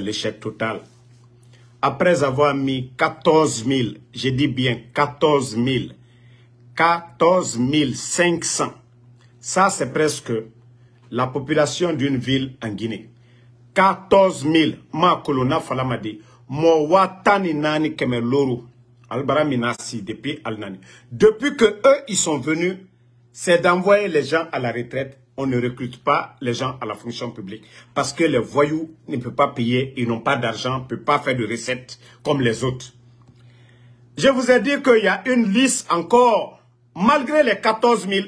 l'échec total. Après avoir mis 14 000, je dis bien 14 000, 14 500, ça c'est presque la population d'une ville en Guinée. 14 000, ma kolona falamadi, mo watani nani keme loru, albara minasi depuis Al-Nani. Depuis que eux, ils sont venus, c'est d'envoyer les gens à la retraite. On ne recrute pas les gens à la fonction publique. Parce que les voyous ne peuvent pas payer, ils n'ont pas d'argent, ne peuvent pas faire de recettes comme les autres. Je vous ai dit qu'il y a une liste encore, malgré les 14 000,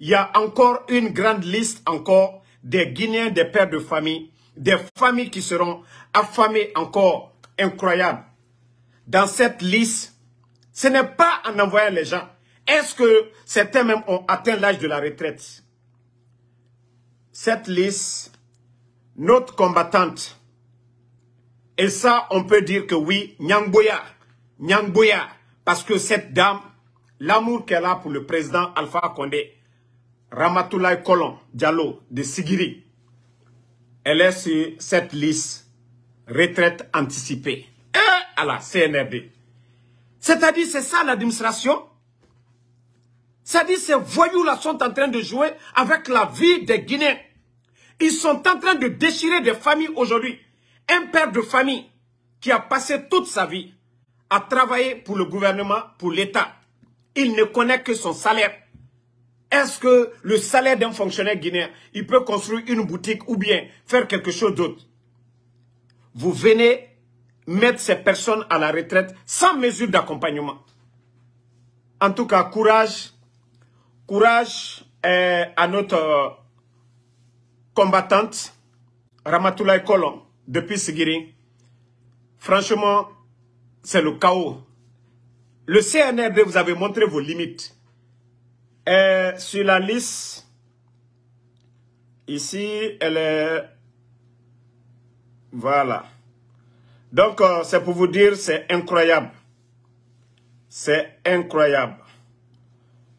il y a encore une grande liste encore des Guinéens, des pères de famille, des familles qui seront affamées encore, incroyable. Dans cette liste, ce n'est pas en envoyant les gens. Est-ce que certains même ont atteint l'âge de la retraite? Cette liste, notre combattante, et ça on peut dire que oui, Nyangboya, parce que cette dame, l'amour qu'elle a pour le président Alpha Condé, Ramatoulaye Kolon Diallo de Sigiri, elle est sur cette liste retraite anticipée à la CNRD. C'est-à-dire, c'est ça l'administration. C'est-à-dire, ces voyous-là sont en train de jouer avec la vie des Guinéens. Ils sont en train de déchirer des familles aujourd'hui. Un père de famille qui a passé toute sa vie à travailler pour le gouvernement, pour l'État. Il ne connaît que son salaire. Est-ce que le salaire d'un fonctionnaire guinéen, il peut construire une boutique ou bien faire quelque chose d'autre? Vous venez mettre ces personnes à la retraite sans mesure d'accompagnement. En tout cas, courage à notre combattante, Ramatoulaye Kolon, depuis Sigiri. Franchement, c'est le chaos. Le CNRD, vous avez montré vos limites. Sur la liste, ici, elle est... Voilà. Donc, c'est pour vous dire, c'est incroyable. C'est incroyable.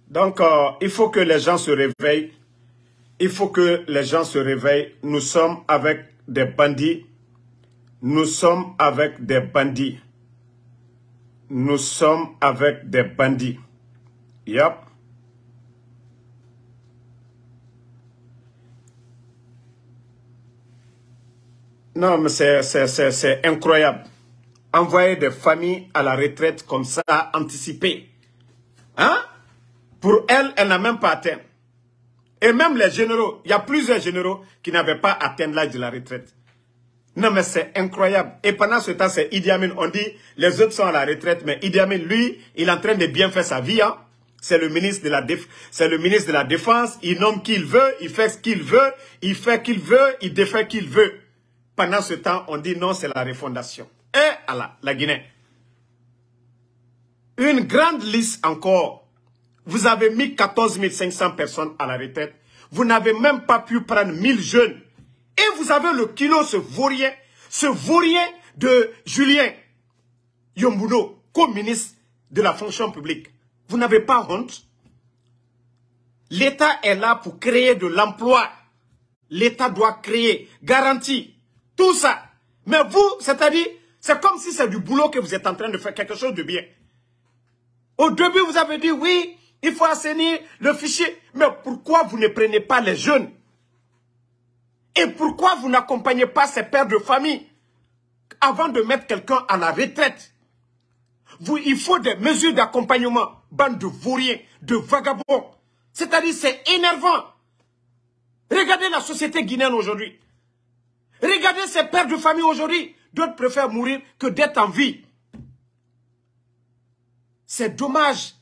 Donc, il faut que les gens se réveillent. Il faut que les gens se réveillent. Nous sommes avec des bandits. Nous sommes avec des bandits. Nous sommes avec des bandits. Yep. Non, mais c'est incroyable. Envoyer des familles à la retraite comme ça, anticipée. Hein? Pour elle, elle n'a même pas atteint. Et même les généraux, il y a plusieurs généraux qui n'avaient pas atteint l'âge de la retraite. Non, mais c'est incroyable. Et pendant ce temps, c'est Idi Amin. On dit, les autres sont à la retraite, mais Idi Amin, lui, il est en train de bien faire sa vie. Hein? C'est le ministre de la Défense. Il nomme qui il veut, il fait ce qu'il veut, il fait qu'il veut, il défait qu'il veut. Pendant ce temps, on dit non, c'est la refondation. Et Allah, la Guinée. Une grande liste encore. Vous avez mis 14 500 personnes à la retraite. Vous n'avez même pas pu prendre 1000 jeunes. Et vous avez le kilo, ce vaurien de Julien Yombouno, comme ministre de la fonction publique. Vous n'avez pas honte? L'État est là pour créer de l'emploi. L'État doit créer, garantir, tout ça. Mais vous, c'est-à-dire, c'est comme si c'est du boulot que vous êtes en train de faire quelque chose de bien. Au début, vous avez dit, oui, il faut assainir le fichier. Mais pourquoi vous ne prenez pas les jeunes? Et pourquoi vous n'accompagnez pas ces pères de famille avant de mettre quelqu'un à la retraite? Il faut des mesures d'accompagnement. Bande de vauriens, de vagabonds. C'est-à-dire, c'est énervant. Regardez la société guinéenne aujourd'hui. Regardez ces pères de famille aujourd'hui. D'autres préfèrent mourir que d'être en vie. C'est dommage.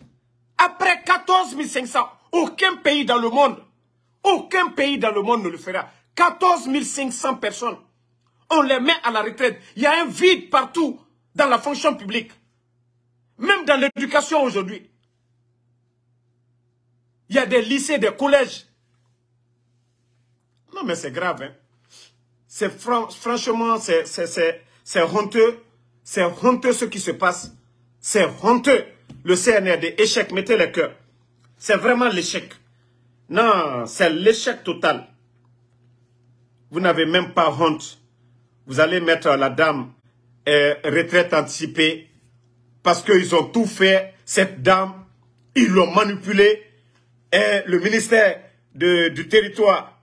Après 14 500, aucun pays dans le monde ne le fera. 14 500 personnes. On les met à la retraite. Il y a un vide partout dans la fonction publique. Même dans l'éducation aujourd'hui. Il y a des lycées, des collèges. Non mais c'est grave. Hein? Franchement, c'est honteux. C'est honteux ce qui se passe. C'est honteux. Le CNRD, échec, mettez le cœur. C'est vraiment l'échec. Non, c'est l'échec total. Vous n'avez même pas honte. vous allez mettre la dame retraite anticipée parce qu'ils ont tout fait. Cette dame, ils l'ont manipulée. Et le ministère du territoire,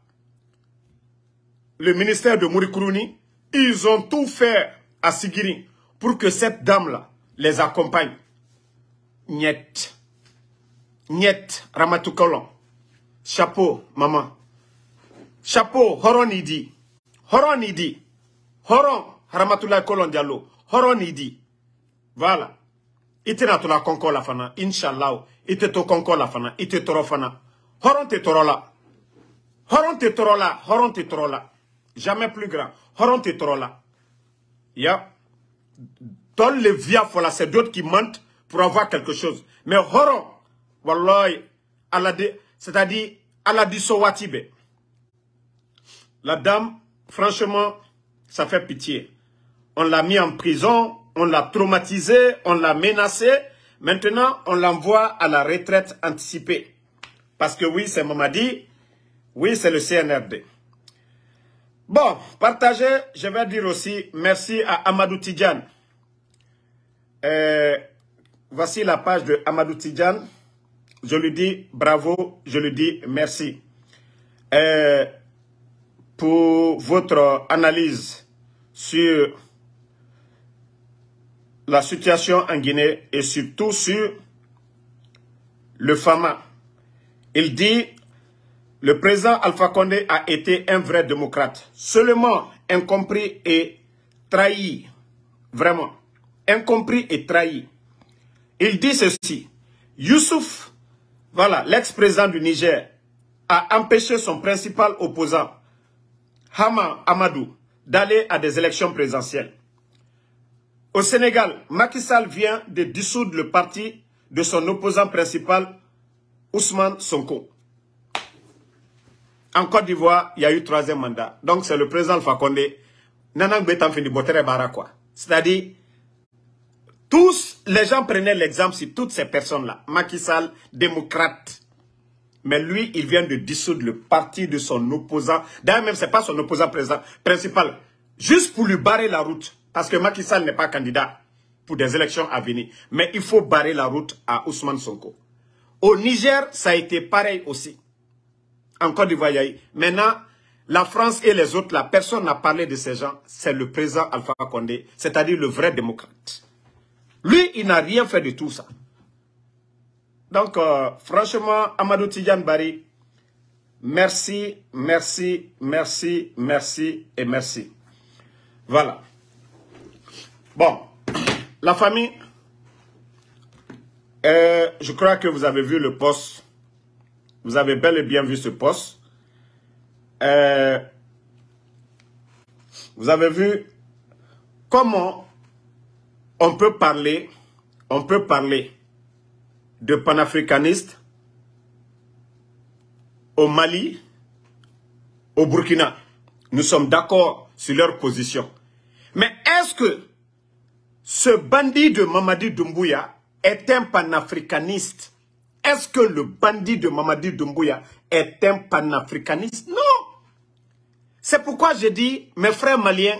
le ministère de Mourikourouni, ils ont tout fait à Sigiri pour que cette dame-là les accompagne. Niet. Niet, Ramatoukolon. Chapeau, maman. Chapeau, Horon Idi. Horon Idi. Horon, Ramatoulaye Kolon Diallo. Horon Idi. Voilà. Ite na tola konko la fana. Inch'Allah. Ite to konko la fana. Ite toro fana. Horon te toro la. Horon te toro la. Horon te toro la. Jamais plus grand. Horon te toro la. Ya. Dans les via fola, c'est d'autres qui mentent pour avoir quelque chose. Mais Horon, wallahi, c'est-à-dire, Allah dit Sowatibe. La dame, franchement, ça fait pitié. On l'a mis en prison, on l'a traumatisé, on l'a menacé. Maintenant, on l'envoie à la retraite anticipée. Parce que oui, c'est Mamadi, oui, c'est le CNRD. Bon, partagez, je vais dire aussi merci à Amadou Tidjane. Voici la page de Amadou Tidjane. Je lui dis bravo, je lui dis merci pour votre analyse sur la situation en Guinée et surtout sur le FAMA. Il dit, le président Alpha Condé a été un vrai démocrate, seulement incompris et trahi, vraiment, incompris et trahi. Il dit ceci, Youssouf, voilà, l'ex-président du Niger, a empêché son principal opposant, Hama Amadou, d'aller à des élections présidentielles. Au Sénégal, Macky Sall vient de dissoudre le parti de son opposant principal, Ousmane Sonko. En Côte d'Ivoire, il y a eu 3e mandat. Donc c'est le président Alpha Condé. C'est-à-dire, tous les gens prenaient l'exemple sur toutes ces personnes-là. Macky Sall, démocrate. Mais lui, il vient de dissoudre le parti de son opposant. D'ailleurs, même, ce n'est pas son opposant principal. Juste pour lui barrer la route. Parce que Macky Sall n'est pas candidat pour des élections à venir. Mais il faut barrer la route à Ousmane Sonko. Au Niger, ça a été pareil aussi. En Côte d'Ivoire, maintenant, la France et les autres, la personne n'a parlé de ces gens. C'est le président Alpha Condé, c'est-à-dire le vrai démocrate. Lui, il n'a rien fait de tout ça. Donc, franchement, Amadou Tidjane Bari, merci, merci, merci, merci et merci. Voilà. Bon, la famille, je crois que vous avez vu le post. Vous avez bel et bien vu ce post. Vous avez vu comment on peut parler de panafricanistes au Mali, au Burkina. Nous sommes d'accord sur leur position. Mais est-ce que ce bandit de Mamadi Doumbouya est un panafricaniste? Est-ce que le bandit de Mamadi Doumbouya est un panafricaniste? Non. C'est pourquoi je dis, mes frères maliens,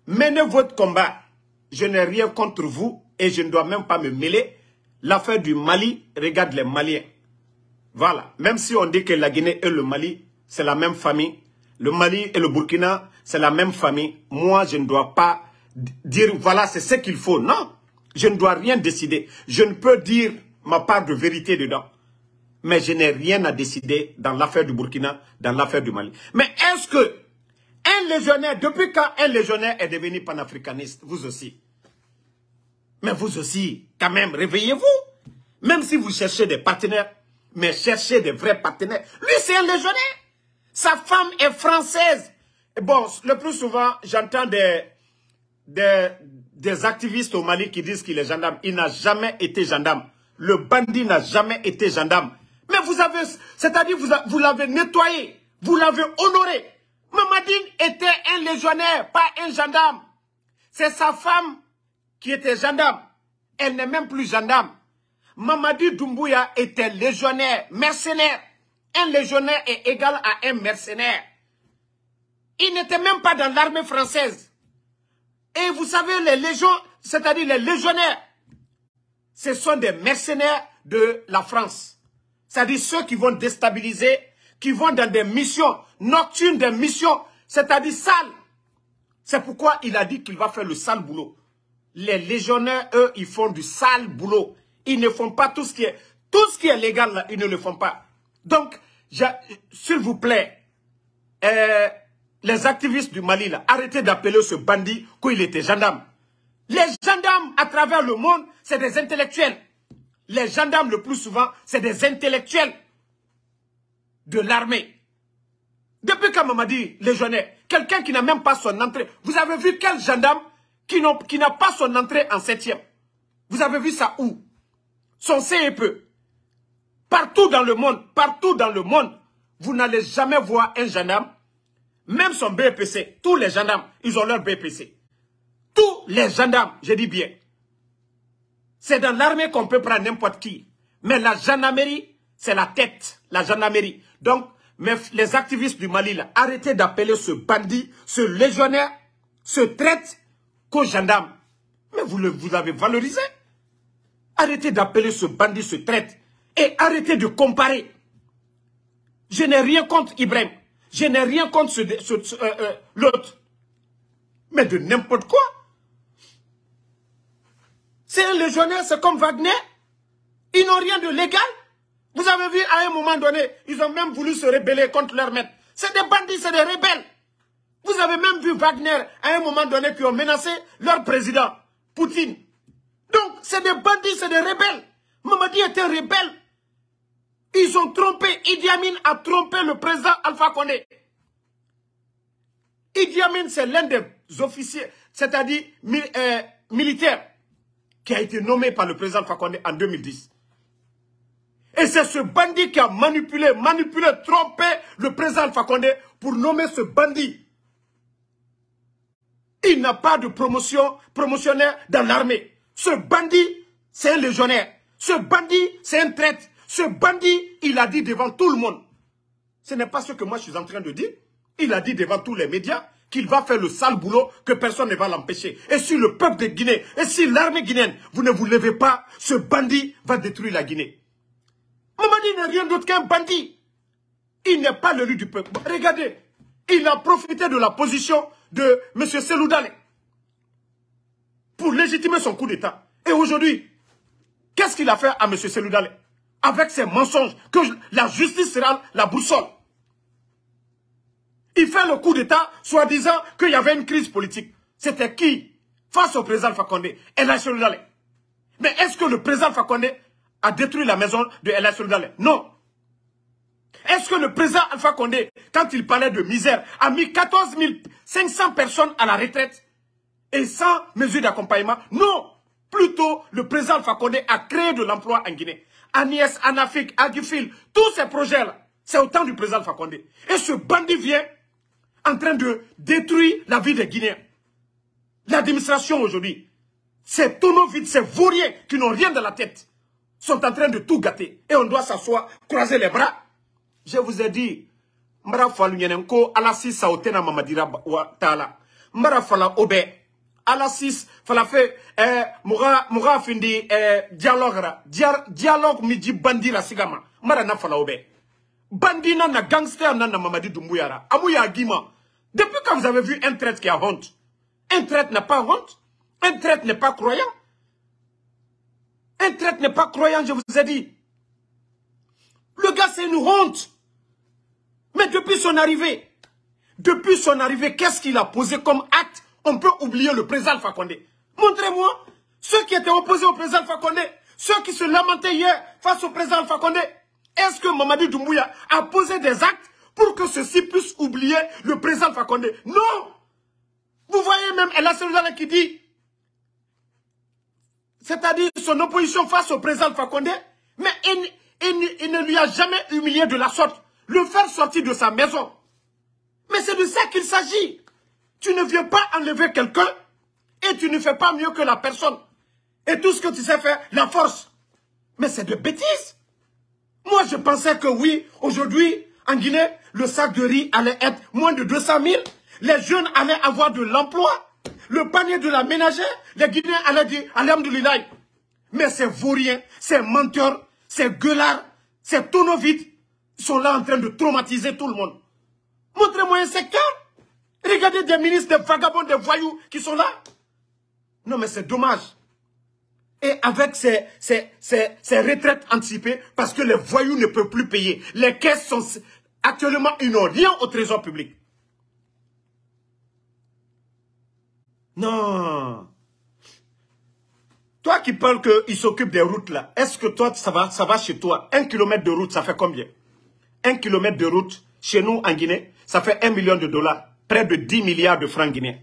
menez votre combat. Je n'ai rien contre vous et je ne dois même pas me mêler. L'affaire du Mali regarde les Maliens. Voilà. Même si on dit que la Guinée et le Mali, c'est la même famille. Le Mali et le Burkina, c'est la même famille. Moi, je ne dois pas dire, voilà, c'est ce qu'il faut. Non. Je ne dois rien décider. Je ne peux dire ma part de vérité dedans. Mais je n'ai rien à décider dans l'affaire du Burkina, dans l'affaire du Mali. Mais est-ce que un légionnaire, depuis quand un légionnaire est devenu panafricaniste? Vous aussi. Mais vous aussi, quand même, réveillez-vous. Même si vous cherchez des partenaires, mais cherchez des vrais partenaires. Lui, c'est un légionnaire. Sa femme est française. Et bon, le plus souvent, j'entends des activistes au Mali qui disent qu'il est gendarme. Il n'a jamais été gendarme. Le bandit n'a jamais été gendarme. Mais vous avez, c'est-à-dire vous l'avez nettoyé, vous l'avez honoré. Mamadine était un légionnaire, pas un gendarme. C'est sa femme qui était gendarme. Elle n'est même plus gendarme. Mamadi Doumbouya était légionnaire, mercenaire. Un légionnaire est égal à un mercenaire. Il n'était même pas dans l'armée française. Et vous savez, les légions, c'est-à-dire les légionnaires, ce sont des mercenaires de la France. C'est-à-dire ceux qui vont déstabiliser, qui vont dans des missions nocturnes, des missions, c'est-à-dire sales. C'est pourquoi il a dit qu'il va faire le sale boulot. Les légionnaires, eux, ils font du sale boulot. Ils ne font pas tout ce qui est légal, là, ils ne le font pas. Donc, s'il vous plaît, les activistes du Mali, là, arrêtez d'appeler ce bandit qu'il était gendarme. Les gendarmes à travers le monde, c'est des intellectuels. Les gendarmes, le plus souvent, c'est des intellectuels de l'armée. Depuis quand m'a dit légionnaire, quelqu'un qui n'a même pas son entrée. Vous avez vu quel gendarme qui n'a pas son entrée en 7e? Vous avez vu ça où? Son CEPE. Partout dans le monde, vous n'allez jamais voir un gendarme, même son BPC. Tous les gendarmes, ils ont leur BPC. Tous les gendarmes, je dis bien. C'est dans l'armée qu'on peut prendre n'importe qui. Mais la gendarmerie, c'est la tête, la gendarmerie. Donc, les activistes du Mali, là, arrêtez d'appeler ce bandit, ce légionnaire, ce traître qu'au gendarme. Mais vous avez valorisé. Arrêtez d'appeler ce bandit, ce traître. Et arrêtez de comparer. Je n'ai rien contre Ibrahim. Je n'ai rien contre l'autre. Mais de n'importe quoi. C'est un légionnaire, c'est comme Wagner. Ils n'ont rien de légal. Vous avez vu, à un moment donné, ils ont même voulu se rebeller contre leur maître. C'est des bandits, c'est des rebelles. Vous avez même vu Wagner, à un moment donné, qui ont menacé leur président, Poutine. Donc, c'est des bandits, c'est des rebelles. Mamadi est un rebelle. Ils ont trompé, Idi Amin a trompé le président Alpha Condé. Idi Amin, c'est l'un des officiers, c'est-à-dire militaires, qui a été nommé par le président Alpha Condé en 2010. Et c'est ce bandit qui a manipulé, trompé le président Alpha Condé pour nommer ce bandit. Il n'a pas de promotionnaire dans l'armée. Ce bandit, c'est un légionnaire. Ce bandit, c'est un traître. Ce bandit, il a dit devant tout le monde. Ce n'est pas ce que moi je suis en train de dire. Il a dit devant tous les médias qu'il va faire le sale boulot, que personne ne va l'empêcher. Et si le peuple de Guinée, et si l'armée guinéenne, vous ne vous levez pas, ce bandit va détruire la Guinée. Mamadi n'est rien d'autre qu'un bandit. Il n'est pas l'élu du peuple. Regardez, il a profité de la position de M. Cellou Dalein pour légitimer son coup d'État. Et aujourd'hui, qu'est-ce qu'il a fait à M. Cellou Dalein? Avec ses mensonges, que la justice sera la boussole. Il fait le coup d'État, soi-disant qu'il y avait une crise politique. C'était qui? Face au président Alpha Condé, El Hadji Cellou Dalein. Mais est-ce que le président Alpha Condé a détruit la maison de El Hadji Cellou Dalein? Non. Est-ce que le président Alpha Condé, quand il parlait de misère, a mis 14 500 personnes à la retraite et sans mesure d'accompagnement? Non. Plutôt, le président Alpha Condé a créé de l'emploi en Guinée. Agnès, Anafik, Agifil, tous ces projets-là, c'est au temps du président Alpha Condé. Et ce bandit vient en train de détruire la vie des Guinéens. L'administration aujourd'hui, ces tonneaux vides, ces vauriens qui n'ont rien dans la tête, sont en train de tout gâter. Et on doit s'asseoir, croiser les bras. Je vous ai dit, Mbara Falunyenenko, Alassis Saotena Mamadira Tala, Mbara Fala Obe, Alassis Fala fait, Moura Findi, dialogue midi bandira sigama, Mbara na Fala Obe. Bandina na gangster na Mamadi Doumbouya, Amouya Guima. Depuis quand vous avez vu un traître qui a honte? Un traître n'a pas honte? Un traître n'est pas croyant? Un traître n'est pas croyant, je vous ai dit. Le gars, c'est une honte. Mais depuis son arrivée, qu'est-ce qu'il a posé comme acte? On peut oublier le président Alpha Condé. Montrez-moi ceux qui étaient opposés au président Alpha Condé, ceux qui se lamentaient hier face au président Alpha Condé. Est-ce que Mamadi Doumbouya a posé des actes pour que ceux-ci puissent oublier le président Alpha Condé? Non. Vous voyez même El Hadji Cellou Dalein qui dit, c'est-à-dire son opposition face au président Alpha Condé, mais il ne lui a jamais humilié de la sorte, le faire sortir de sa maison. Mais c'est de ça qu'il s'agit. Tu ne viens pas enlever quelqu'un et tu ne fais pas mieux que la personne. Et tout ce que tu sais faire, la force. Mais c'est de bêtises. Moi, je pensais que oui, aujourd'hui, en Guinée, le sac de riz allait être moins de 200 000. Les jeunes allaient avoir de l'emploi. le panier de la ménagère, les Guinéens allaient dire Alhamdoulilah. Mais ces vauriens, ces menteurs, ces gueulards, ces tonneaux vides, ils sont là en train de traumatiser tout le monde. Montrez-moi un secteur. Regardez des ministres, des vagabonds, des voyous qui sont là. Non, mais c'est dommage. Et avec ces retraites anticipées, parce que les voyous ne peuvent plus payer. Les caisses sont actuellement, ils n'ont rien au trésor public. Non. Toi qui parles qu'ils s'occupent des routes là, est-ce que toi, ça va chez toi? 1 kilomètre de route, ça fait combien? 1 kilomètre de route, chez nous en Guinée, ça fait 1 million de dollars. Près de 10 milliards de francs guinéens.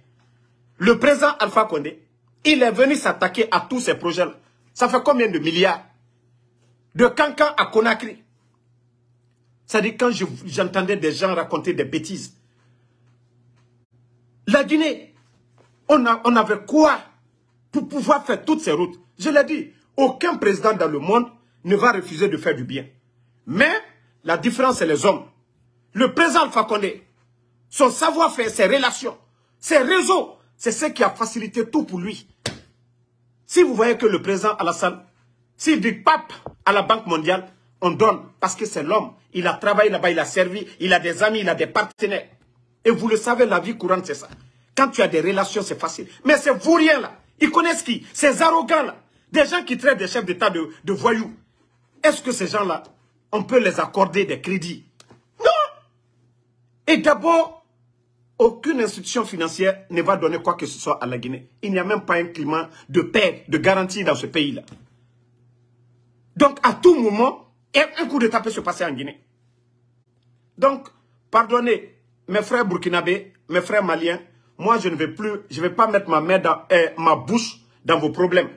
Le président Alpha Condé, il est venu s'attaquer à tous ces projets-là. Ça fait combien de milliards? De Kankan à Conakry. C'est-à-dire quand j'entendais des gens raconter des bêtises. La Guinée, on avait quoi pour pouvoir faire toutes ces routes? Je l'ai dit, aucun président dans le monde ne va refuser de faire du bien. Mais la différence, c'est les hommes. Le président Alpha Condé, son savoir-faire, ses relations, ses réseaux, c'est ce qui a facilité tout pour lui. Si vous voyez que le président Alassane, s'il dit pape à la Banque mondiale, on donne parce que c'est l'homme. Il a travaillé là-bas, il a servi, il a des amis, il a des partenaires. Et vous le savez, la vie courante, c'est ça. Quand tu as des relations, c'est facile. Mais ces vauriens-là, ils connaissent qui? Ces arrogants-là, des gens qui traitent des chefs d'État de voyous. Est-ce que ces gens-là, on peut les accorder des crédits? Non! Et d'abord, aucune institution financière ne va donner quoi que ce soit à la Guinée. Il n'y a même pas un climat de paix, de garantie dans ce pays-là. Donc, à tout moment, un coup d'État peut se passer en Guinée. Donc, pardonnez, mes frères burkinabés, mes frères maliens, moi, je ne vais pas mettre ma bouche dans vos problèmes.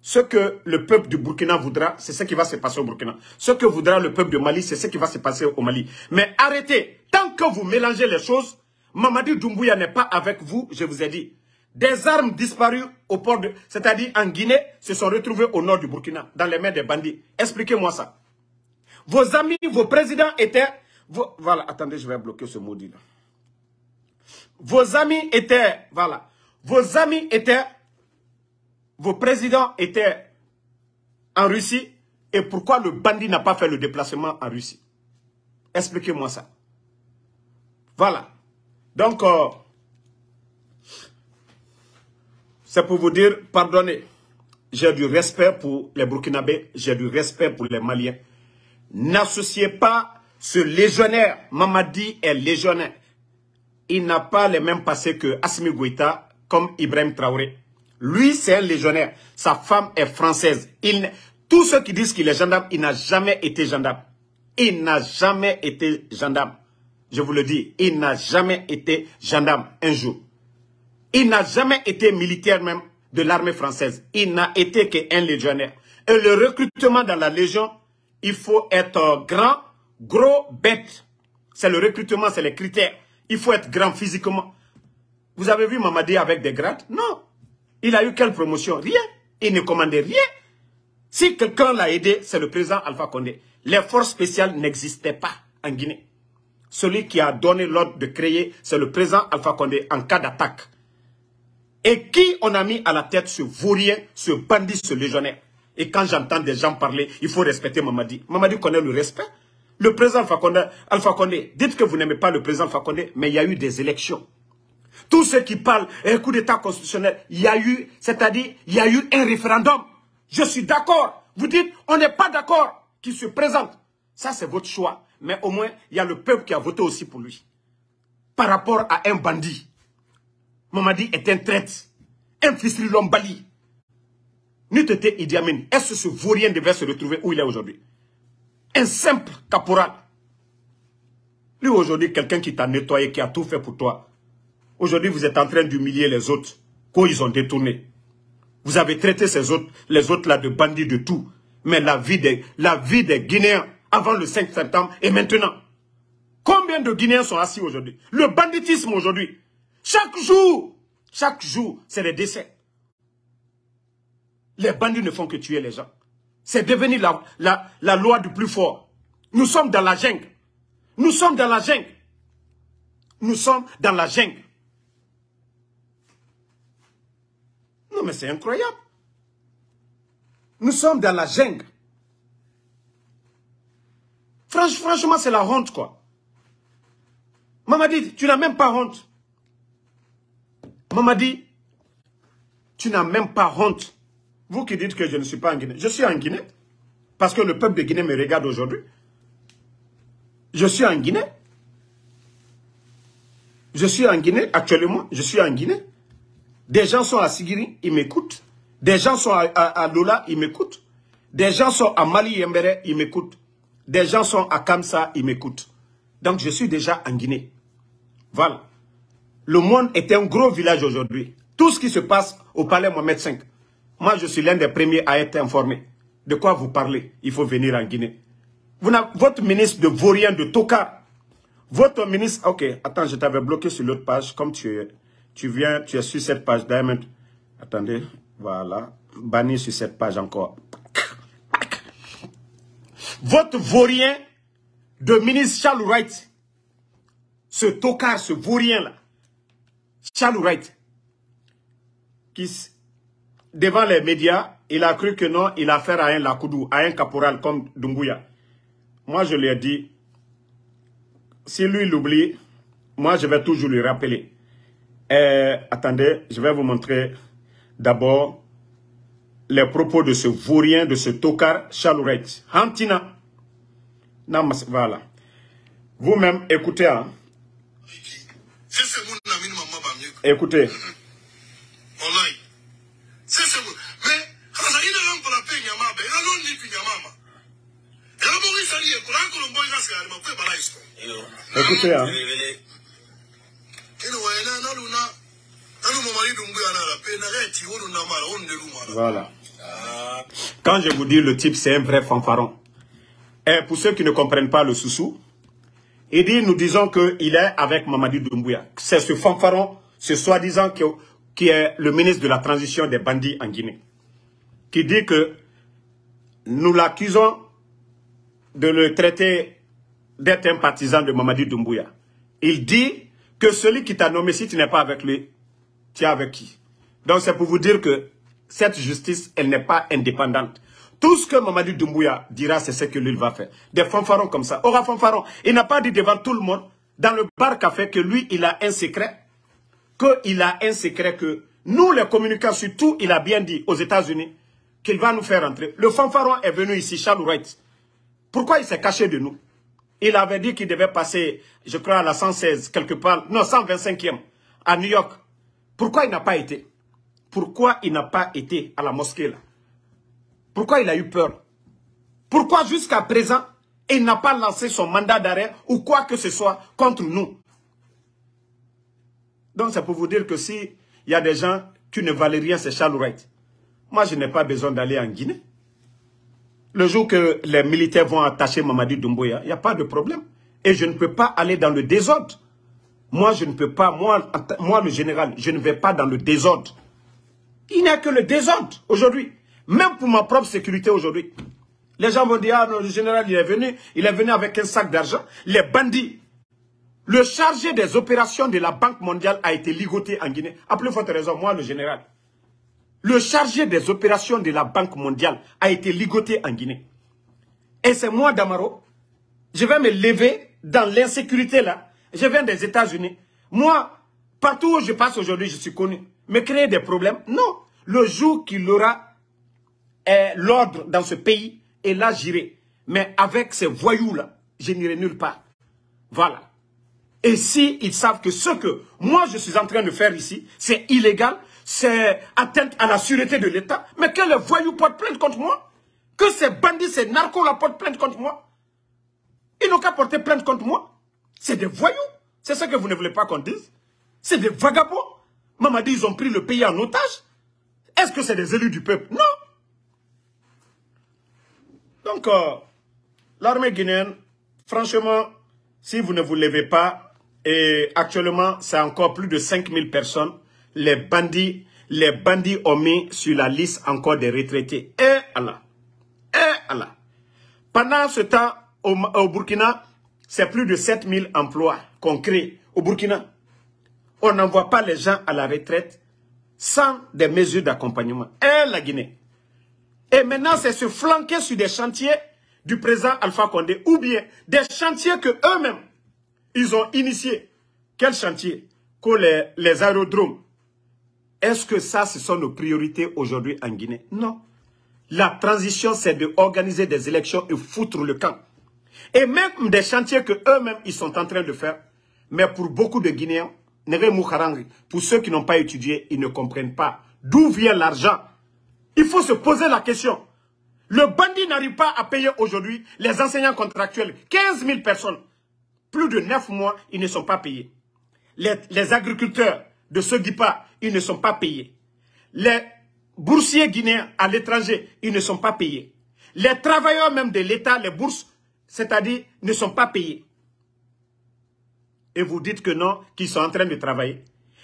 Ce que le peuple du Burkina voudra, c'est ce qui va se passer au Burkina. Ce que voudra le peuple du Mali, c'est ce qui va se passer au Mali. Mais arrêtez, tant que vous mélangez les choses, Mamadi Doumbouya n'est pas avec vous, je vous ai dit. Des armes disparues au port de... C'est-à-dire en Guinée, se sont retrouvées au nord du Burkina, dans les mains des bandits. Expliquez-moi ça. Vos amis, vos présidents étaient... Voilà, attendez, je vais bloquer ce maudit là. Vos amis étaient... Voilà. Vos amis étaient... Vos présidents étaient en Russie. Et pourquoi le bandit n'a pas fait le déplacement en Russie? Expliquez-moi ça. Voilà. Donc, c'est pour vous dire, pardonnez, j'ai du respect pour les Burkinabés, j'ai du respect pour les Maliens. N'associez pas ce légionnaire. Mamadi est légionnaire. Il n'a pas les mêmes passés que Assimi Goïta, comme Ibrahim Traoré. Lui, c'est un légionnaire. Sa femme est française. Tous ceux qui disent qu'il est gendarme, il n'a jamais été gendarme. Il n'a jamais été gendarme. Je vous le dis, il n'a jamais été gendarme un jour. Il n'a jamais été militaire même de l'armée française. Il n'a été qu'un légionnaire. Et le recrutement dans la légion, il faut être grand, gros, bête. C'est le recrutement, c'est les critères. Il faut être grand physiquement. Vous avez vu Mamadi avec des grades? Non. Il a eu quelle promotion? Rien. Il ne commandait rien. Si quelqu'un l'a aidé, c'est le président Alpha Condé. Les forces spéciales n'existaient pas en Guinée. Celui qui a donné l'ordre de créer, c'est le président Alpha Condé en cas d'attaque. Et qui on a mis à la tête ce vaurien, ce bandit, ce légionnaire? Et quand j'entends des gens parler, il faut respecter Mamadi. Mamadi connaît le respect. Le président Alpha Condé, dites que vous n'aimez pas le président Alpha Condé, mais il y a eu des élections. Tous ceux qui parlent un coup d'état constitutionnel, il y a eu, c'est-à-dire, il y a eu un référendum. Je suis d'accord. Vous dites, on n'est pas d'accord qu'il se présente. Ça, c'est votre choix. Mais au moins, il y a le peuple qui a voté aussi pour lui. Par rapport à un bandit. Mamadi est un traître. Un Fisri Lombali. Nutete Idi Amin. Est-ce que ce vaurien devait se retrouver où il est aujourd'hui? Un simple caporal. Lui, aujourd'hui, quelqu'un qui t'a nettoyé, qui a tout fait pour toi. Aujourd'hui, vous êtes en train d'humilier les autres. Qu'ils ont détourné. Vous avez traité les autres là de bandits de tout. Mais la vie des Guinéens avant le 5 septembre et maintenant. Combien de Guinéens sont assis aujourd'hui? Le banditisme aujourd'hui. Chaque jour, c'est des décès. Les bandits ne font que tuer les gens. C'est devenu la loi du plus fort. Nous sommes dans la jungle. Nous sommes dans la jungle. Nous sommes dans la jungle. mais c'est incroyable. Nous sommes dans la jungle. Franchement, c'est la honte, quoi. Mamadi, tu n'as même pas honte. Mamadi, tu n'as même pas honte. Vous qui dites que je ne suis pas en Guinée. Je suis en Guinée. Parce que le peuple de Guinée me regarde aujourd'hui. Je suis en Guinée. Je suis en Guinée, actuellement. Je suis en Guinée. Des gens sont à Sigiri, ils m'écoutent. Des gens sont à Lola, ils m'écoutent. Des gens sont à Mali Yembere, ils m'écoutent. Des gens sont à Kamsa, ils m'écoutent. Donc je suis déjà en Guinée. Voilà. Le monde est un gros village aujourd'hui. Tout ce qui se passe au palais Mohamed V. Moi, je suis l'un des premiers à être informé. De quoi vous parlez? Il faut venir en Guinée. Votre ministre de Vaurien, de Toka, votre ministre... Ok, attends, je t'avais bloqué sur l'autre page. Comme tu es sur cette page, Diamond. Attendez, voilà. Banni sur cette page encore. Votre Vaurien de ministre Charles Wright, ce tocard, ce Vaurien-là, Charles Wright, qui, devant les médias, il a cru que non, il a affaire à un Lakoudou, à un caporal comme Doumbouya. Moi, je lui ai dit, si lui l'oublie, moi, je vais toujours lui rappeler. Attendez, je vais vous montrer d'abord les propos de ce Vaurien, de ce tocard, Charles Wright. Hantina. Voilà. Vous-même, écoutez. Hein. Écoutez. Écoutez. Hein. Voilà. Quand je vous dis le type, c'est un vrai fanfaron. Et pour ceux qui ne comprennent pas le soussou, il dit, nous disons qu'il est avec Mamadi Doumbouya. C'est ce fanfaron, ce soi-disant qui est le ministre de la transition des bandits en Guinée, qui dit que nous l'accusons de le traiter d'être un partisan de Mamadi Doumbouya. Il dit que celui qui t'a nommé, si tu n'es pas avec lui, tu es avec qui? Donc c'est pour vous dire que cette justice, elle n'est pas indépendante. Tout ce que Mamadi Doumbouya dira, c'est ce que lui va faire. Des fanfarons comme ça. Aura fanfaron, il n'a pas dit devant tout le monde, dans le bar café, que lui, il a un secret. Que nous, les communicants, surtout, il a bien dit aux États-Unis qu'il va nous faire entrer. Le fanfaron est venu ici, Charles Wright. Pourquoi il s'est caché de nous? Il avait dit qu'il devait passer, je crois, à la 116, quelque part, non, 125e, à New York. Pourquoi il n'a pas été? Pourquoi il n'a pas été à la mosquée, là? Pourquoi il a eu peur? Pourquoi jusqu'à présent, il n'a pas lancé son mandat d'arrêt ou quoi que ce soit contre nous? Donc c'est pour vous dire que si il y a des gens qui ne valent rien, c'est Charles Wright. Moi, je n'ai pas besoin d'aller en Guinée. Le jour que les militaires vont attacher Mamadi Doumbouya, il n'y a pas de problème. Et je ne peux pas aller dans le désordre. Moi, je ne peux pas, moi le général, je ne vais pas dans le désordre. Il n'y a que le désordre aujourd'hui. Même pour ma propre sécurité aujourd'hui. Les gens vont dire, ah non, le général, il est venu avec un sac d'argent. Les bandits. Le chargé des opérations de la Banque mondiale a été ligoté en Guinée. À plus forte raison, moi, le général. Le chargé des opérations de la Banque mondiale a été ligoté en Guinée. Et c'est moi, Damaro, je vais me lever dans l'insécurité là. Je viens des États-Unis. Moi, partout où je passe aujourd'hui, je suis connu. Me créer des problèmes? Non. Le jour qu'il aura l'ordre dans ce pays, et là j'irai. Mais avec ces voyous-là, je n'irai nulle part. Voilà. Et si ils savent que ce que moi je suis en train de faire ici, c'est illégal, c'est atteinte à la sûreté de l'État, mais que les voyous portent plainte contre moi, que ces bandits, ces narcos-là portent plainte contre moi, ils n'ont qu'à porter plainte contre moi. C'est des voyous. C'est ça que vous ne voulez pas qu'on dise. C'est des vagabonds. Mamadi, ils ont pris le pays en otage. Est-ce que c'est des élus du peuple? Non. Donc, l'armée guinéenne, franchement, si vous ne vous levez pas, et actuellement, c'est encore plus de 5000 personnes, les bandits ont mis sur la liste encore des retraités. Et Allah. Et Allah. Pendant ce temps, au Burkina, c'est plus de 7000 emplois qu'on crée au Burkina. On n'envoie pas les gens à la retraite. sans des mesures d'accompagnement. Et la Guinée. Et maintenant, c'est se flanquer sur des chantiers du président Alpha Condé, ou bien des chantiers que eux-mêmes, ils ont initiés. Quel chantier? Que les aérodromes. Est-ce que ça, ce sont nos priorités aujourd'hui en Guinée? Non. La transition, c'est d'organiser des élections et foutre le camp. Et même des chantiers que eux-mêmes, ils sont en train de faire. Mais pour beaucoup de Guinéens, pour ceux qui n'ont pas étudié, ils ne comprennent pas d'où vient l'argent. Il faut se poser la question. Le bandit n'arrive pas à payer aujourd'hui les enseignants contractuels. 15 000 personnes. Plus de 9 mois, ils ne sont pas payés. Les agriculteurs de Sogipa, ils ne sont pas payés. Les boursiers guinéens à l'étranger, ils ne sont pas payés. Les travailleurs même de l'État, les bourses, c'est-à-dire, ne sont pas payés. Et vous dites que non, qu'ils sont en train de travailler.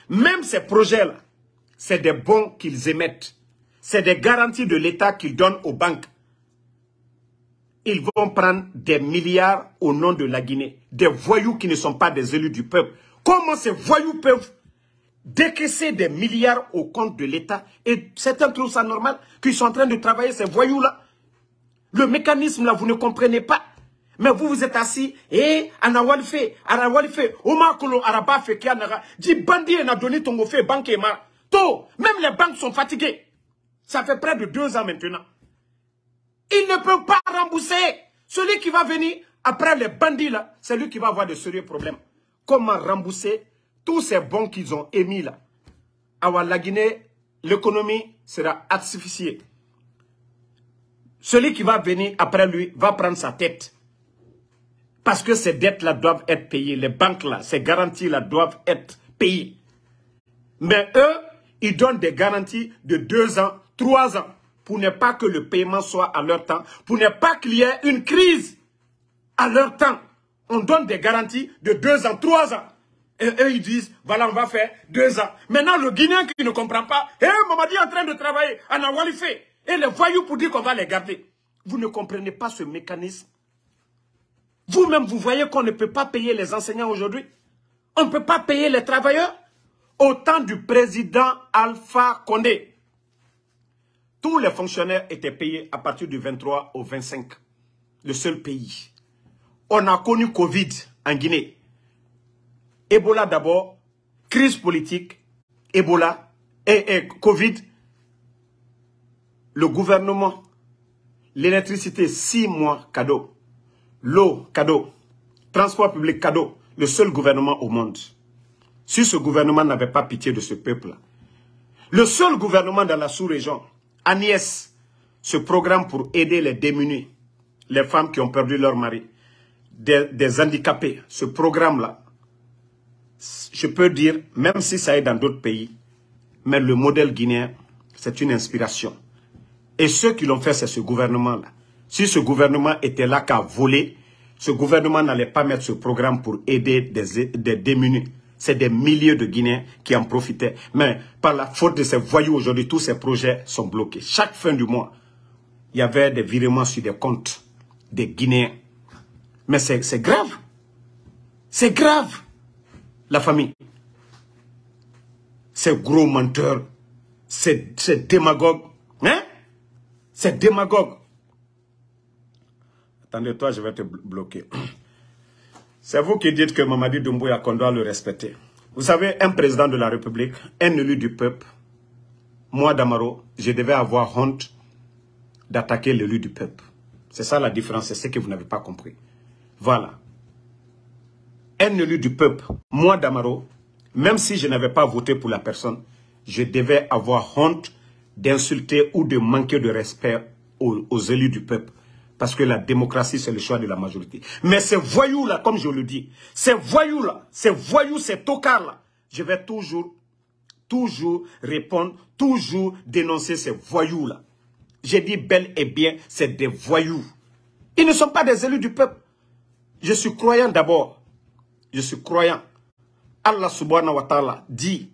Même ces projets-là, c'est des bons qu'ils émettent. C'est des garanties de l'État qu'ils donnent aux banques. Ils vont prendre des milliards au nom de la Guinée. Des voyous qui ne sont pas des élus du peuple. Comment ces voyous peuvent décaisser des milliards au compte de l'État? Et certains trouvent ça normal qu'ils sont en train de travailler, ces voyous-là. Le mécanisme là, vous ne comprenez pas. Mais vous, vous êtes assis, et Anawalife, Omakolo, Arabafe, Kianaga, dit bandit n'a donné ton fait, banque et mar. Même les banques sont fatiguées. Ça fait près de 2 ans maintenant. Ils ne peuvent pas rembourser. Celui qui va venir après les bandits là, c'est lui qui va avoir de sérieux problèmes. Comment rembourser tous ces bons qu'ils ont émis là? À la Guinée, l'économie sera asphyxiée. Celui qui va venir après lui va prendre sa tête. Parce que ces dettes-là doivent être payées. Les banques-là, ces garanties-là doivent être payées. Mais eux, ils donnent des garanties de 2 ans, 3 ans. Pour ne pas que le paiement soit à leur temps. Pour ne pas qu'il y ait une crise à leur temps. On donne des garanties de 2 ans, 3 ans. Et eux, ils disent, voilà, on va faire 2 ans. Maintenant, le Guinéen qui ne comprend pas, Mamadi est en train de travailler à Nawalife. Et les voyous pour dire qu'on va les garder. Vous ne comprenez pas ce mécanisme. Vous-même, vous voyez qu'on ne peut pas payer les enseignants aujourd'hui. On ne peut pas payer les travailleurs. Au temps du président Alpha Condé, tous les fonctionnaires étaient payés à partir du 23 au 25. Le seul pays. On a connu Covid en Guinée. Ebola d'abord, crise politique, Ebola et Covid. Le gouvernement, l'électricité 6 mois cadeau. L'eau, cadeau. Transport public, cadeau. Le seul gouvernement au monde. Si ce gouvernement n'avait pas pitié de ce peuple-là. Le seul gouvernement dans la sous-région, Agnès, ce programme pour aider les démunis, les femmes qui ont perdu leur mari, des handicapés, ce programme-là, je peux dire, même si ça est dans d'autres pays, mais le modèle guinéen, c'est une inspiration. Et ceux qui l'ont fait, c'est ce gouvernement-là. Si ce gouvernement était là qu'à voler, ce gouvernement n'allait pas mettre ce programme pour aider des démunis. C'est des milliers de Guinéens qui en profitaient. Mais par la faute de ces voyous aujourd'hui, tous ces projets sont bloqués. Chaque fin du mois, il y avait des virements sur des comptes des Guinéens. Mais c'est grave. C'est grave, la famille. Ces gros menteurs, ces démagogues. Hein? Ces démagogues. Attendez, toi, je vais te bloquer. C'est vous qui dites que Mamadi Doumbouya, qu'on doit le respecter. Vous savez, un président de la République, un élu du peuple, moi, Damaro, je devais avoir honte d'attaquer l'élu du peuple. C'est ça la différence, c'est ce que vous n'avez pas compris. Voilà. Un élu du peuple, moi, Damaro, même si je n'avais pas voté pour la personne, je devais avoir honte d'insulter ou de manquer de respect aux élus du peuple. Parce que la démocratie, c'est le choix de la majorité. Mais ces voyous-là, comme je le dis, ces voyous-là, ces voyous, ces tocards-là, je vais toujours répondre, toujours dénoncer ces voyous-là. J'ai dit bel et bien, c'est des voyous. Ils ne sont pas des élus du peuple. Je suis croyant d'abord. Je suis croyant. Allah subhanahu wa ta'ala dit,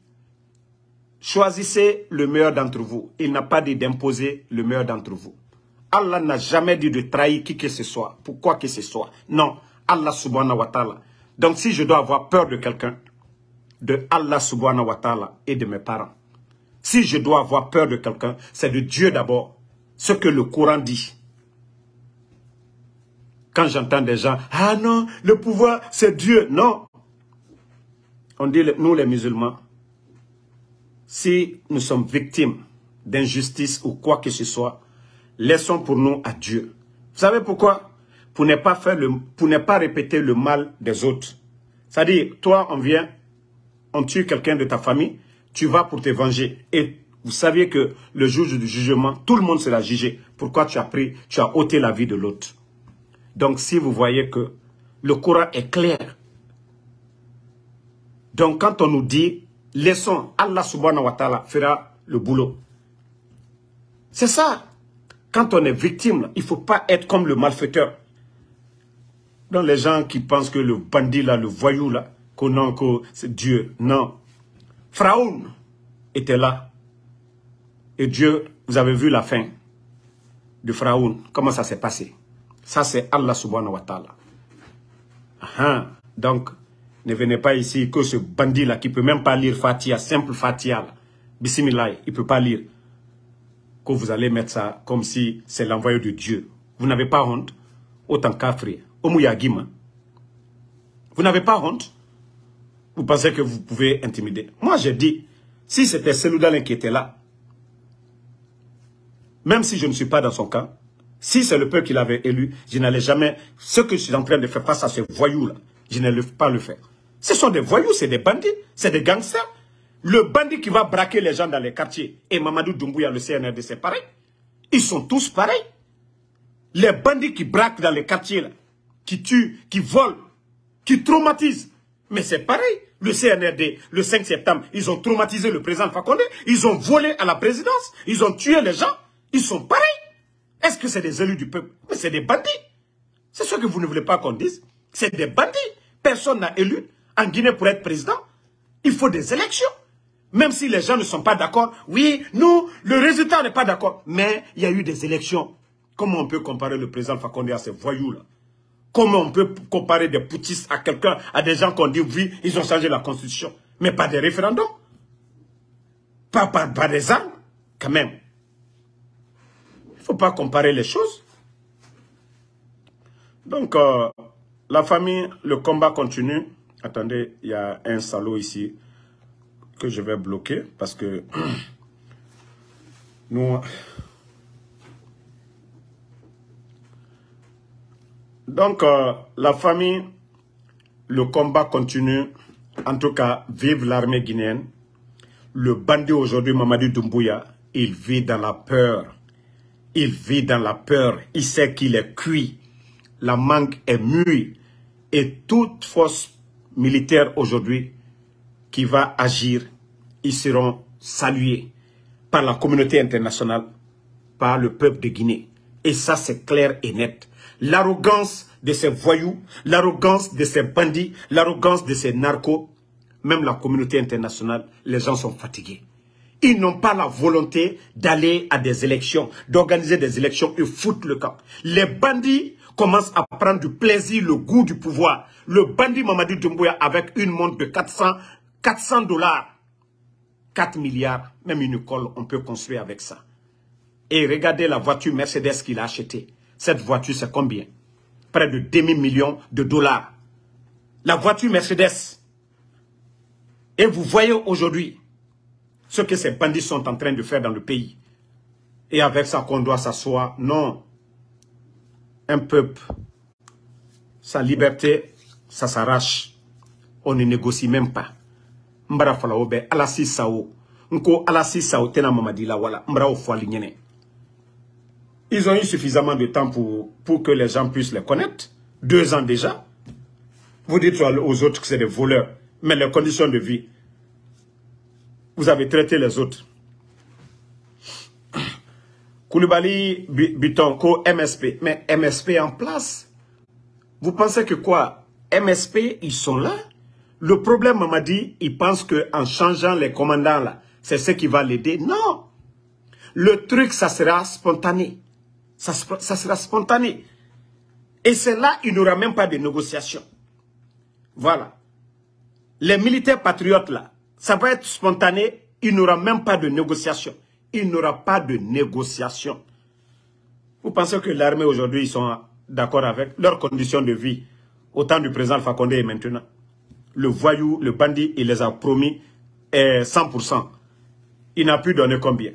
choisissez le meilleur d'entre vous. Il n'a pas dit d'imposer le meilleur d'entre vous. Allah n'a jamais dit de trahir qui que ce soit, pour quoi que ce soit. Non, Allah subhanahu wa ta'ala. Donc si je dois avoir peur de quelqu'un, de Allah subhanahu wa ta'ala et de mes parents. Si je dois avoir peur de quelqu'un, c'est de Dieu d'abord. Ce que le Coran dit. Quand j'entends des gens, ah non, le pouvoir, c'est Dieu. Non. On dit, nous les musulmans, si nous sommes victimes d'injustice ou quoi que ce soit, laissons pour nous à Dieu. Vous savez pourquoi? Pour ne pas répéter le mal des autres. C'est-à-dire, toi, on tue quelqu'un de ta famille, tu vas pour te venger. Et vous saviez que le jour du jugement, tout le monde sera jugé. Pourquoi tu as ôté la vie de l'autre? Donc, si vous voyez que le Coran est clair. Donc, quand on nous dit, laissons, Allah subhanahu wa ta'ala fera le boulot. C'est ça. Quand on est victime, il ne faut pas être comme le malfaiteur. Donc, les gens qui pensent que le bandit, là, le voyou, là, que c'est Dieu. Non. Pharaon était là. Et Dieu, vous avez vu la fin de Pharaon. Comment ça s'est passé? Ça, c'est Allah subhanahu wa ta'ala. Donc, ne venez pas ici que ce bandit-là qui ne peut même pas lire Fatiha, simple Fatiha, là. Bismillah, il ne peut pas lire. Que vous allez mettre ça comme si c'est l'envoyé de Dieu. Vous n'avez pas honte? Autant qu'Afri. Omuyagima. Vous n'avez pas honte? Vous pensez que vous pouvez intimider? Moi, j'ai dit, si c'était Seloudalin qui était là, même si je ne suis pas dans son camp, si c'est le peuple qui l'avait élu, je n'allais jamais... Ce que je suis en train de faire face à ces voyous-là, je n'allais pas le faire. Ce sont des voyous, c'est des bandits, c'est des gangsters. Le bandit qui va braquer les gens dans les quartiers, et Mamadou Doumbouya, le CNRD, c'est pareil. Ils sont tous pareils. Les bandits qui braquent dans les quartiers, là, qui tuent, qui volent, qui traumatisent. Mais c'est pareil. Le CNRD, le 5 septembre, ils ont traumatisé le président Fakonde, ils ont volé à la présidence, ils ont tué les gens. Ils sont pareils. Est-ce que c'est des élus du peuple? Mais c'est des bandits. C'est ce que vous ne voulez pas qu'on dise. C'est des bandits. Personne n'a élu en Guinée pour être président. Il faut des élections. Même si les gens ne sont pas d'accord. Oui, nous, le résultat n'est pas d'accord. Mais il y a eu des élections. Comment on peut comparer le président Fakonde à ces voyous-là? Comment on peut comparer des poutistes à quelqu'un, à des gens qu'on dit, oui, ils ont changé la constitution. Mais pas des référendums. Pas des armes. Quand même. Il ne faut pas comparer les choses. Donc, la famille, le combat continue. Attendez, il y a un salaud ici que je vais bloquer parce que nous... Donc, la famille, le combat continue. En tout cas, vive l'armée guinéenne. Le bandit aujourd'hui, Mamadou Doumbouya, il vit dans la peur. Il vit dans la peur. Il sait qu'il est cuit. La mangue est mûre. Et toute force militaire aujourd'hui qui va agir, ils seront salués par la communauté internationale, par le peuple de Guinée. Et ça, c'est clair et net. L'arrogance de ces voyous, l'arrogance de ces bandits, l'arrogance de ces narcos, même la communauté internationale, les gens sont fatigués. Ils n'ont pas la volonté d'aller à des élections, d'organiser des élections et foutre le camp. Les bandits commencent à prendre du plaisir, le goût du pouvoir. Le bandit Mamadou Doumbouya avec une montre de 400 $, 4 milliards, même une école, on peut construire avec ça. Et regardez la voiture Mercedes qu'il a achetée. Cette voiture, c'est combien? Près de demi-million de dollars. La voiture Mercedes. Et vous voyez aujourd'hui ce que ces bandits sont en train de faire dans le pays. Et avec ça qu'on doit s'asseoir. Non. Un peuple, sa liberté, ça s'arrache. On ne négocie même pas. Mbara falaobe, alasi sao. Nko alasi sao tena mamadi la wala. Mbara ofwali nyene. Ils ont eu suffisamment de temps pour que les gens puissent les connaître. 2 ans déjà. Vous dites aux autres que c'est des voleurs. Mais les conditions de vie, vous avez traité les autres. Koulibaly, Bitonko, MSP. Mais MSP en place. Vous pensez que quoi? MSP, ils sont là. Le problème, Mamadi, il pense qu'en changeant les commandants là, c'est ce qui va l'aider. Non. Le truc, ça sera spontané. Ça sera spontané. Et c'est là, il n'y aura même pas de négociation. Voilà. Les militaires patriotes là, ça va être spontané Il n'aura même pas de négociation. Il n'aura pas de négociation. Vous pensez que l'armée aujourd'hui, ils sont d'accord avec leurs conditions de vie au temps du président Alpha Condé et maintenant? Le voyou, le bandit, il les a promis 100%. Il n'a pu donner combien?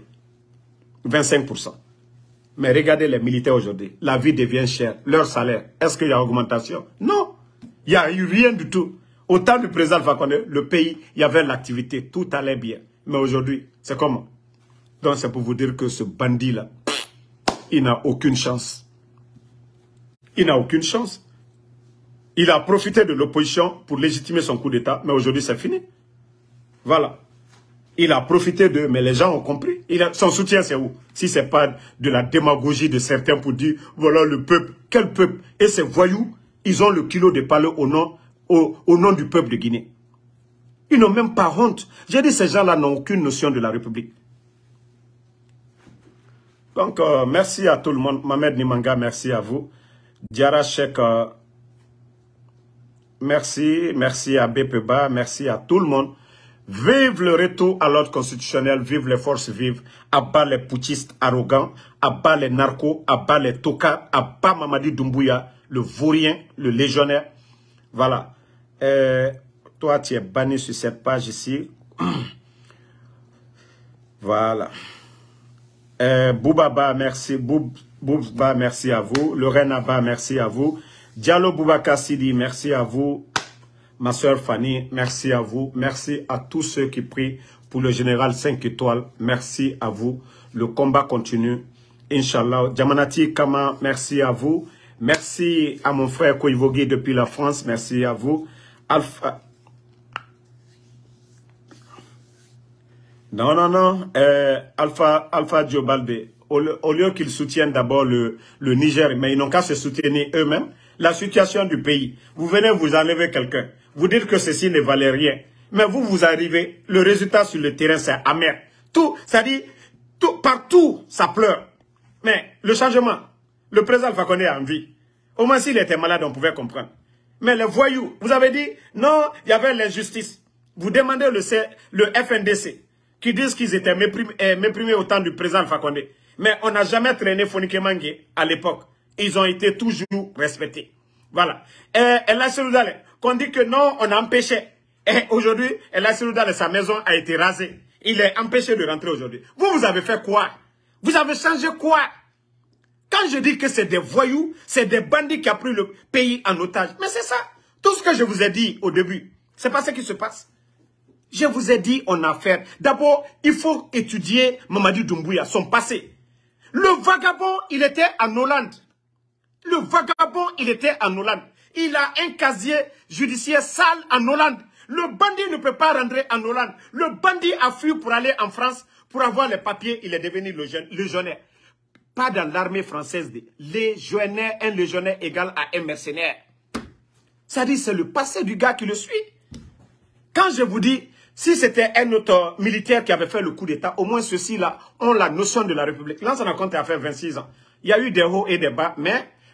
25%. Mais regardez les militaires aujourd'hui. La vie devient chère. Leur salaire, est-ce qu'il y a augmentation? Non. Il n'y a eu rien du tout. Au temps du président Alpha Condé, le pays, il y avait l'activité. Tout allait bien. Mais aujourd'hui, c'est comment? Donc c'est pour vous dire que ce bandit-là, il n'a aucune chance. Il n'a aucune chance. Il a profité de l'opposition pour légitimer son coup d'État. Mais aujourd'hui, c'est fini. Voilà. Il a profité d'eux, mais les gens ont compris. Son soutien, c'est où? Si ce n'est pas de la démagogie de certains pour dire, voilà le peuple. Quel peuple? Et ces voyous, ils ont le kilo de parler au nom du peuple de Guinée. Ils n'ont même pas honte. J'ai dit, ces gens-là n'ont aucune notion de la République. Donc, merci à tout le monde. Mohamed Nimanga, merci à vous. Diara Cheikh, merci. Merci à Bepeba, merci à tout le monde. Vive le retour à l'ordre constitutionnel, vive les forces vives, abat les putschistes arrogants, abat les narcos, abat les tokas, abat Mamadi Doumbouya, le vaurien, le légionnaire. Voilà. Toi, tu es banni sur cette page ici. Voilà. Boubaba, merci. Boubaba, merci à vous. Lorraine Abba, merci à vous. Diallo Boubaka Sidi, merci à vous. Ma soeur Fanny, merci à vous. Merci à tous ceux qui prient pour le général 5 étoiles. Merci à vous. Le combat continue. Inch'Allah. Djamanati Kama, merci à vous. Merci à mon frère Koivogi depuis la France. Merci à vous. Alpha. Non. Alpha Diobalde. Au lieu qu'ils soutiennent d'abord le Niger, mais ils n'ont qu'à se soutenir eux-mêmes. La situation du pays. Vous venez vous enlever quelqu'un. Vous dites que ceci ne valait rien. Mais vous arrivez. Le résultat sur le terrain, c'est amer. Tout, ça dit, partout, ça pleure. Mais le changement, le président Alpha Condé a envie. Au moins, s'il était malade, on pouvait comprendre. Mais les voyous, vous avez dit, non, il y avait l'injustice. Vous demandez le FNDC, qui disent qu'ils étaient méprimés au temps du président Alpha Condé. Mais on n'a jamais traîné Fonike Mangue à l'époque. Ils ont été toujours respectés. Voilà. Et la Seloudale, qu'on dit que non, on a empêché. Et aujourd'hui, la Seloudale, sa maison a été rasée. Il est empêché de rentrer aujourd'hui. Vous avez fait quoi? Vous avez changé quoi? Quand je dis que c'est des voyous, c'est des bandits qui ont pris le pays en otage. Mais c'est ça. Tout ce que je vous ai dit au début, c'est pas ce qui se passe. Je vous ai dit, on a affaire. D'abord, il faut étudier Mamadi Doumbouya, son passé. Le vagabond, il était en Hollande. Le vagabond, il était en Hollande. Il a un casier judiciaire sale en Hollande. Le bandit ne peut pas rentrer en Hollande. Le bandit a fui pour aller en France pour avoir les papiers. Il est devenu légionnaire. Pas dans l'armée française. Légionnaire, un légionnaire égal à un mercenaire. Ça dit, c'est le passé du gars qui le suit. Quand je vous dis, si c'était un autre militaire qui avait fait le coup d'État, au moins ceux-ci là ont la notion de la République. Là, ça a compté à faire 26 ans. Il y a eu des hauts et des bas, mais